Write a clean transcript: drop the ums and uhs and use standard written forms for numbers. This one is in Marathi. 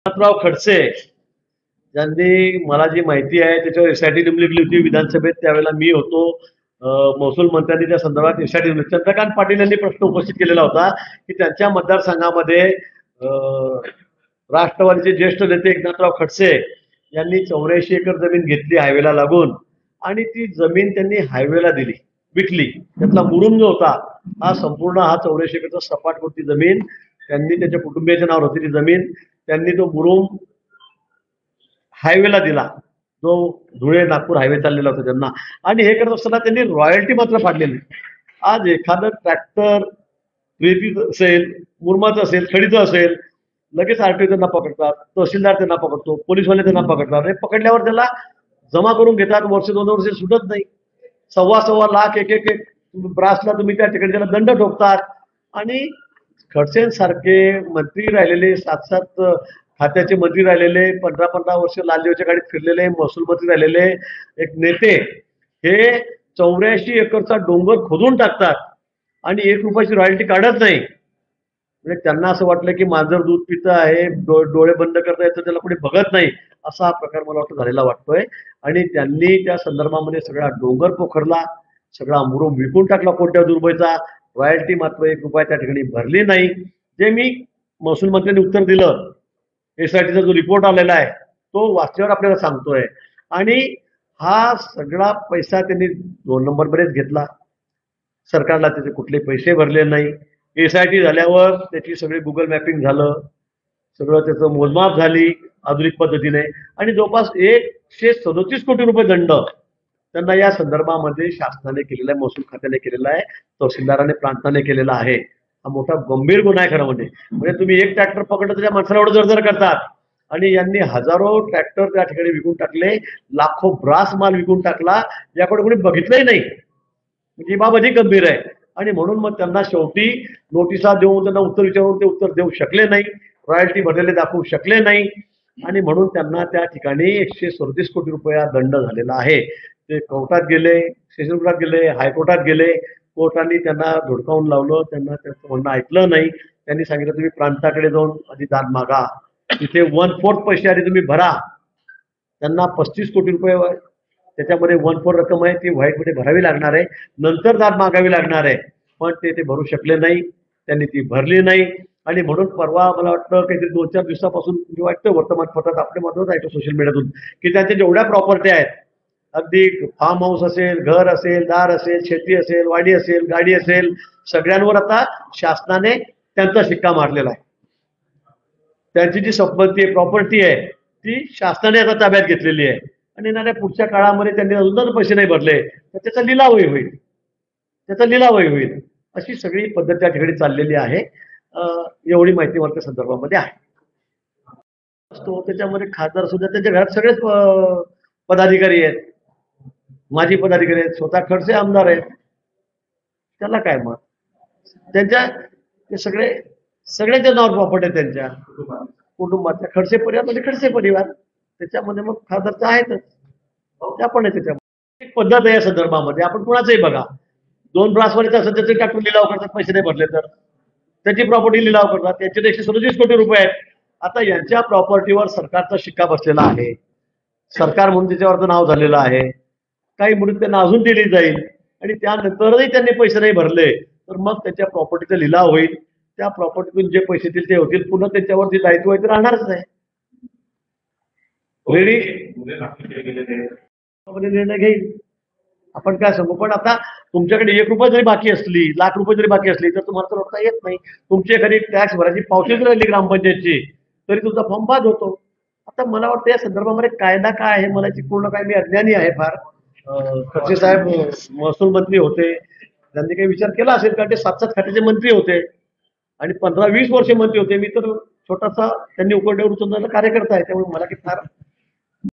एकनाथराव खडसे ज्यांनी मला जी माहिती आहे त्याच्यावर एसआयटी नेमली होती विधानसभेत, त्यावेळेला मी होतो. महसूल मंत्र्यांनी त्या संदर्भात एसआयटी नेमली. चंद्रकांत पाटील यांनी प्रश्न उपस्थित केलेला होता की त्यांच्या मतदारसंघामध्ये राष्ट्रवादीचे ज्येष्ठ नेते एकनाथराव खडसे यांनी 84 एकर जमीन घेतली हायवेला लागून, आणि ती जमीन त्यांनी हायवेला दिली, विकली. त्यातला मुरुम जो होता हा संपूर्ण 84 एकरचा सपाटवरती जमीन त्यांनी त्यांच्या कुटुंबियाच्या नावावर होती ती जमीन. त्यांनी तो मुरुम हायवेला दिला, जो धुळे नागपूर हायवे चाललेला होता त्यांना. आणि हे करत असताना त्यांनी रॉयल्टी मात्र फाडलेली. आज एखादं ट्रॅक्टर रेतीचं असेल, मुरमाचं असेल, खडीचं असेल, लगेच आरटीओ त्यांना पकडतात, तहसीलदार त्यांना पकडतो, पोलीसवाले त्यांना पकडतात. हे पकडल्यावर त्याला जमा करून घेतात, वर्ष 2 वर्ष सुटत नाही. सव्वा लाख एक ब्रासला तुम्ही त्या ठिकाणी त्याला दंड ठोकतात. आणि खडसेंसारखे मंत्री राहिलेले, 7 खात्याचे मंत्री राहिलेले, 15 वर्ष लालदेवच्या गाडीत फिरलेले महसूल मंत्री राहिलेले एक नेते हे 84 एकरचा डोंगर खोदून टाकतात आणि 1 रुपयाची रॉयल्टी काढत नाही. म्हणजे त्यांना असं वाटलं की मांजर दूध पितं आहे, डोळे बंद करता येतं, त्याला कोणी बघत नाही, असा हा प्रकार मला वाटतं झालेला वाटतोय. आणि त्यांनी त्या संदर्भामध्ये सगळा डोंगर पोखरला, सगळा मुरुम विकून टाकला कोणत्या दुर्बईचा. रॉयल्टी मात्र 1 रुपया त्या ठिकाणी भरली नाही. जे मी महसूल मंत्र्यांनी उत्तर दिलं, एसआयटीचा जो रिपोर्ट आलेला आहे तो वाचल्यावर आपल्याला सांगतोय. आणि हा सगळा पैसा त्यांनी 2 नंबरमध्येच घेतला. सरकारला त्याचे कुठले पैसे भरले नाही. एसआयटी झाल्यावर त्याची सगळी गुगल मॅपिंग झालं, सगळं त्याचं मोजमाप झाली आधुनिक पद्धतीने, आणि जवळपास 137 कोटी रुपये दंड त्यांना या संदर्भामध्ये शासनाने केलेला आहे, महसूल खात्याने केलेला आहे, तहसीलदाराने प्रांताने केलेला आहे. हा मोठा गंभीर गुन्हा आहे खरं म्हणजे तुम्ही एक ट्रॅक्टर पकडलं तर त्या माणसाला एवढं जर करतात. आणि यांनी हजारो ट्रॅक्टर त्या ठिकाणी विकून टाकले, लाखो ब्रास माल विकून टाकला, याकडे कोणी बघितलंही नाही. म्हणजे बाब अधिक गंभीर आहे. आणि म्हणून मग त्यांना शेवटी नोटिसा देऊन त्यांना उत्तर विचारून ते उत्तर देऊ शकले नाही, रॉयल्टी भरलेले दाखवू शकले नाही, आणि म्हणून त्यांना त्या ठिकाणी 137 कोटी रुपया दंड झालेला आहे. ते कोर्टात गेले, सेशन कोर्टात गेले, हायकोर्टात गेले. कोर्टाने त्यांना धुडकावून लावलं, त्यांना त्यांचं म्हणणं ऐकलं नाही. त्यांनी सांगितलं तुम्ही प्रांताकडे जाऊन आधी दाद मागा, तिथे 1/4 पैसे आधी तुम्ही भरा. त्यांना 35 कोटी रुपये त्याच्यामध्ये 1/4 रक्कम आहे, ती व्हाईटमध्ये भरावी लागणार आहे, नंतर दाद मागावी लागणार आहे. पण ते भरू शकले नाही, त्यांनी ती भरली नाही. आणि म्हणून परवा मला वाटतं काहीतरी 2-4 दिवसापासून वाटतं वर्तमानपत्रात आपल्या मधूनच ऐकतो सोशल मीडियातून की त्यांच्या जेवढ्या प्रॉपर्टी आहेत, अगदी फार्म हाऊस असेल, घर असेल, दार असेल, शेती असेल, वाडी असेल, गाडी असेल, सगळ्यांवर आता शासनाने त्यांचा शिक्का मारलेला आहे. त्यांची जी संपत्ती आहे, प्रॉपर्टी आहे, ती शासनाने आता ताब्यात घेतलेली आहे. आणि येणाऱ्या पुढच्या काळामध्ये त्यांनी अजून पैसे नाही भरले तर त्याचा लिलावही होईल, अशी सगळी पद्धत त्या ठिकाणी चाललेली आहे. एवढी माहिती मला त्या संदर्भामध्ये आहे. त्याच्यामध्ये खासदार सुद्धा, त्यांच्या घरात सगळेच पदाधिकारी आहेत, माजी पदाधिकारी आहेत, स्वतः खडसे आमदार आहेत. त्याला काय मग त्यांच्या ते सगळ्यांच्या नावावर प्रॉपर्टी आहे त्यांच्या कुटुंबातल्या. खडसे परिवार म्हणजे खडसे परिवार, त्याच्यामध्ये मग खासदारचं आहेतच, त्या पण आहे. त्याच्यामध्ये एक पद्धत आहे या संदर्भामध्ये. आपण कुणाचंही बघा, 2 ब्रासवाले असं त्याचे टाकून लिलाव करतात, पैसे नाही भरले तर त्याची प्रॉपर्टी लिलाव करतात. त्यांचे 137 कोटी रुपये आहेत. आता यांच्या प्रॉपर्टीवर सरकारचा शिक्का बसलेला आहे, सरकार म्हणून त्याच्यावरचं नाव झालेलं आहे. काही म्हणून त्यांना अजून दिली जाईल, आणि त्यानंतरही त्यांनी पैसे नाही भरले तर मग त्याच्या प्रॉपर्टीचा लिलाव होईल. त्या प्रॉपर्टीतून जे पैसे येतील ते होतील, पुन्हा त्याच्यावर जे दायित्व आहे ते राहणारच आहे. निर्णय घेईल, आपण काय सांगू. पण आता तुमच्याकडे 1 रुपया जरी बाकी असली, लाख रुपये जरी बाकी असली तर तुम्हाला तर रोखता येत नाही. तुमची एखादी टॅक्स भरायची पावती जरी राहिली ग्रामपंचायतची तरी तुमचा फॉर्म बाद होतो. आता मला वाटतं या संदर्भामध्ये कायदा काय आहे, मला पूर्ण काय, मी अज्ञानी आहे फार. खडसे साहेब महसूल मंत्री होते, त्यांनी काही विचार केला असेल, कारण ते 7 खात्याचे मंत्री होते आणि 15-20 वर्ष मंत्री होते. मी तर छोटासा त्यांनी उकरड्यावर उचलण्याचा कार्यकर्ता आहे, त्यामुळे मला की फार